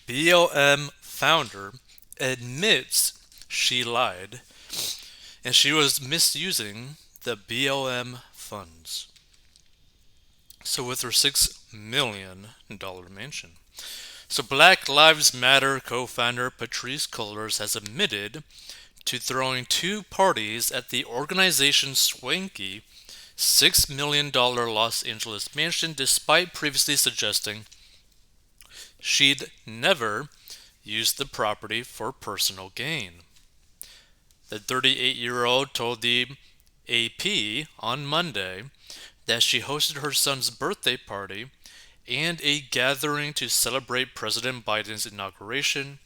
BLM founder admits she lied and she was misusing the BLM funds. So, with her $6 million mansion. So, Black Lives Matter co founder Patrisse Cullors has admitted to throwing two parties at the organization's swanky $6 million Los Angeles mansion despite previously suggesting she'd never used the property for personal gain. The 38-year-old told the AP on Monday that she hosted her son's birthday party and a gathering to celebrate President Biden's inauguration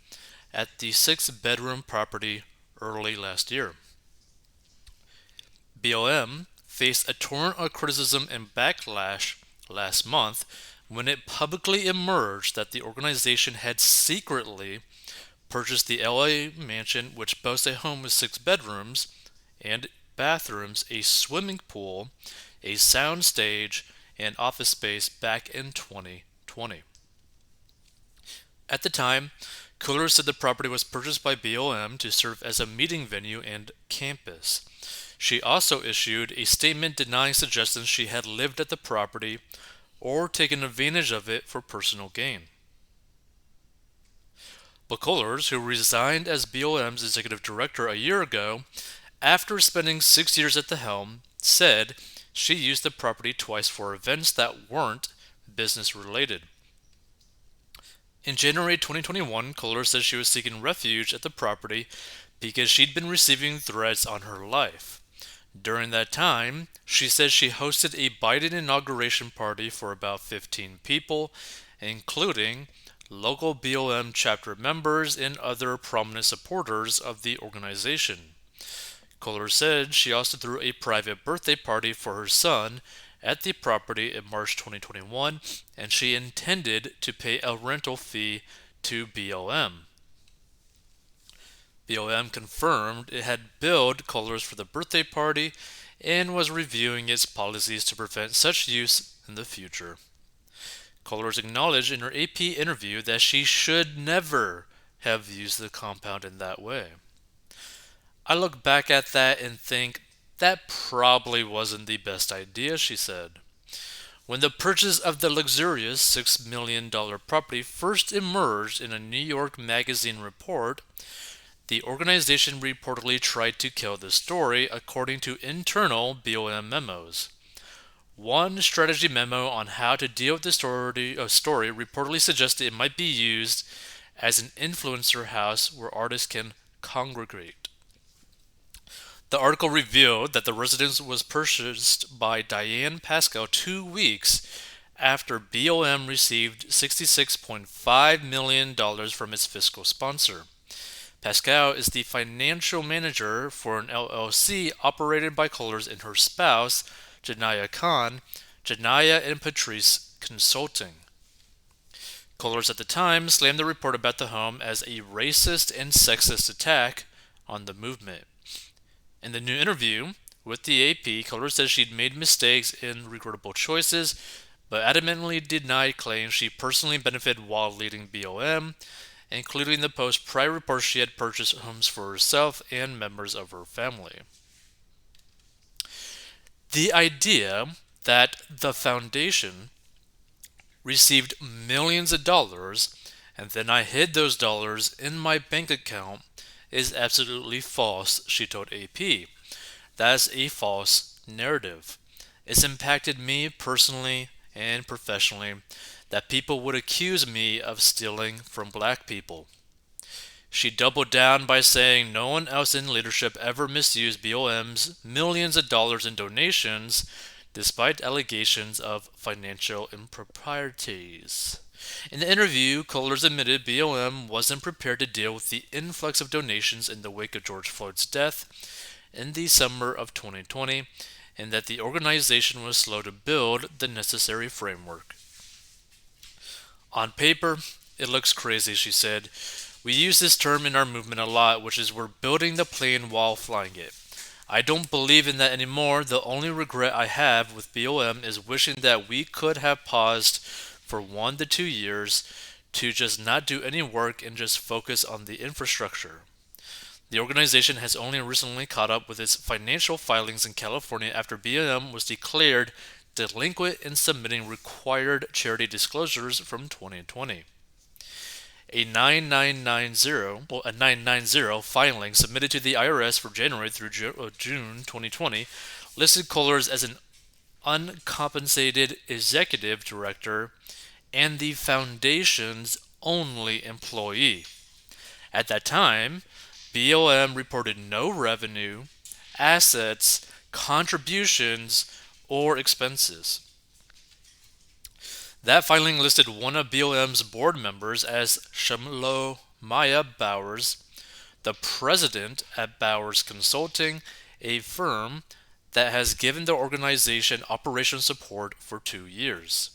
at the six-bedroom property early last year. BLM faced a torrent of criticism and backlash last month when it publicly emerged that the organization had secretly purchased the LA mansion, which boasts a home with six bedrooms and bathrooms, a swimming pool, a sound stage, and office space back in 2020. At the time, Kohler said the property was purchased by BLM to serve as a meeting venue and campus. She also issued a statement denying suggestions she had lived at the property or taken advantage of it for personal gain. But Kohlers, who resigned as BLM's executive director a year ago after spending 6 years at the helm, said she used the property twice for events that weren't business related. In January 2021, Kohler said she was seeking refuge at the property because she'd been receiving threats on her life. During that time, she said she hosted a Biden inauguration party for about 15 people, including local BLM chapter members and other prominent supporters of the organization. Kohler said she also threw a private birthday party for her son at the property in March 2021, and she intended to pay a rental fee to BLM. BLM confirmed it had billed Kohlers for the birthday party and was reviewing its policies to prevent such use in the future. Kohlers acknowledged in her AP interview that she should never have used the compound in that way. I look back at that and think that probably wasn't the best idea, she said. When the purchase of the luxurious $6 million property first emerged in a New York Magazine report, the organization reportedly tried to kill the story, according to internal BLM memos. One strategy memo on how to deal with the story reportedly suggested it might be used as an influencer house where artists can congregate. The article revealed that the residence was purchased by Diane Pascal 2 weeks after BLM received $66.5 million from its fiscal sponsor. Pascal is the financial manager for an LLC operated by Kohlers and her spouse, Janaya Khan, Janaya and Patrisse Consulting. Kohlers at the time slammed the report about the home as a racist and sexist attack on the movement. In the new interview with the AP, Kohlers said she'd made mistakes and regrettable choices, but adamantly denied claims she personally benefited while leading BLM, including the Post's prior reports she had purchased homes for herself and members of her family. The idea that the foundation received millions of dollars and then I hid those dollars in my bank account is absolutely false, she told AP. That's a false narrative. It's impacted me personally and professionally that people would accuse me of stealing from black people. She doubled down by saying no one else in leadership ever misused BLM's millions of dollars in donations, despite allegations of financial improprieties. In the interview, Kohlers admitted BLM wasn't prepared to deal with the influx of donations in the wake of George Floyd's death in the summer of 2020, and that the organization was slow to build the necessary framework. On paper, it looks crazy, she said. We use this term in our movement a lot, which is we're building the plane while flying it. I don't believe in that anymore. The only regret I have with BLM is wishing that we could have paused for 1 to 2 years to just not do any work and just focus on the infrastructure. The organization has only recently caught up with its financial filings in California after BLM was declared delinquent in submitting required charity disclosures from 2020. A 990 filing submitted to the IRS for January through June 2020 listed Kohlers as an uncompensated executive director and the foundation's only employee. At that time, BLM reported no revenue, assets, contributions, or expenses. That filing listed one of BLM's board members as Shamlo Maya Bowers, the president at Bowers Consulting, a firm that has given the organization operation support for 2 years.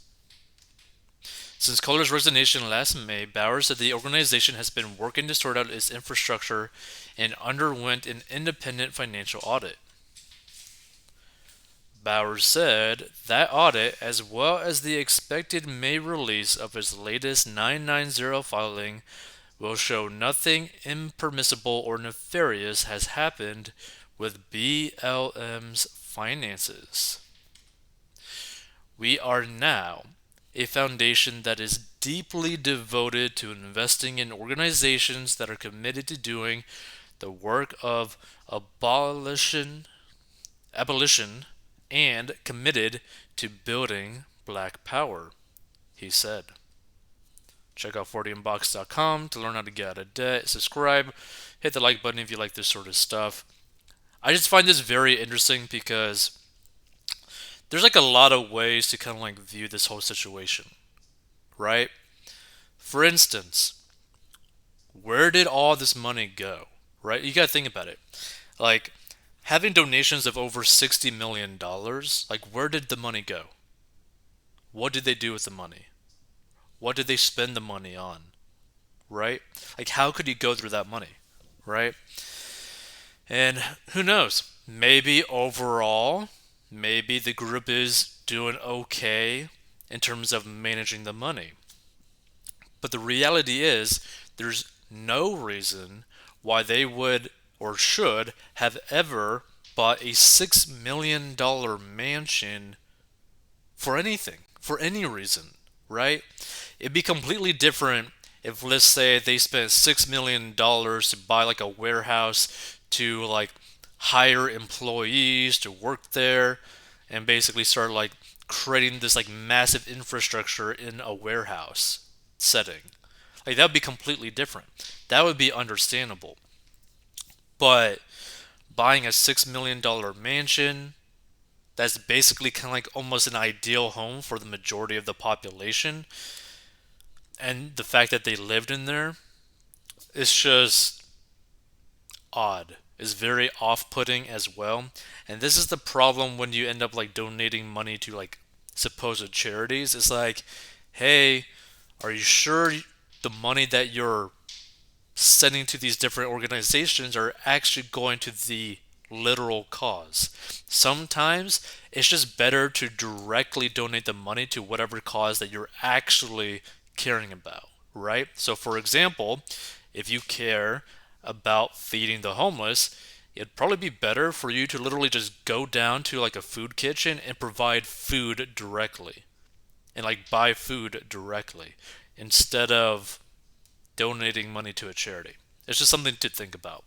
Since Kohler's resignation last May, Bowers said the organization has been working to sort out its infrastructure and underwent an independent financial audit. Bowers said that audit, as well as the expected May release of its latest 990 filing, will show nothing impermissible or nefarious has happened with BLM's finances. We are now a foundation that is deeply devoted to investing in organizations that are committed to doing the work of abolition and committed to building black power, he said. Check out 40inbox.com to learn how to get out of debt. Subscribe. Hit the like button if you like this sort of stuff. I just find this very interesting because there's like a lot of ways to kind of like view this whole situation, right? For instance, where did all this money go, right? You got to think about it. Like, having donations of over $60 million, like, where did the money go? What did they do with the money? What did they spend the money on, right? Like, how could you go through that money, right? And who knows? Maybe overall, maybe the group is doing okay in terms of managing the money. But the reality is, there's no reason why they would or should have ever bought a $6 million mansion for anything, for any reason, right? It'd be completely different if, let's say, they spent $6 million to buy like a warehouse to like hire employees to work there and basically start like creating this like massive infrastructure in a warehouse setting. Like, that would be completely different. That would be understandable. But buying a $6 million mansion, that's basically kind of like almost an ideal home for the majority of the population, and the fact that they lived in there, it's just odd. It's very off-putting as well. And this is the problem when you end up like donating money to like supposed charities. It's like, hey, are you sure the money that you're sending to these different organizations are actually going to the literal cause? Sometimes it's just better to directly donate the money to whatever cause that you're actually caring about, right? So for example, if you care about feeding the homeless, it'd probably be better for you to literally just go down to like a food kitchen and provide food directly and like buy food directly instead of donating money to a charity. It's just something to think about.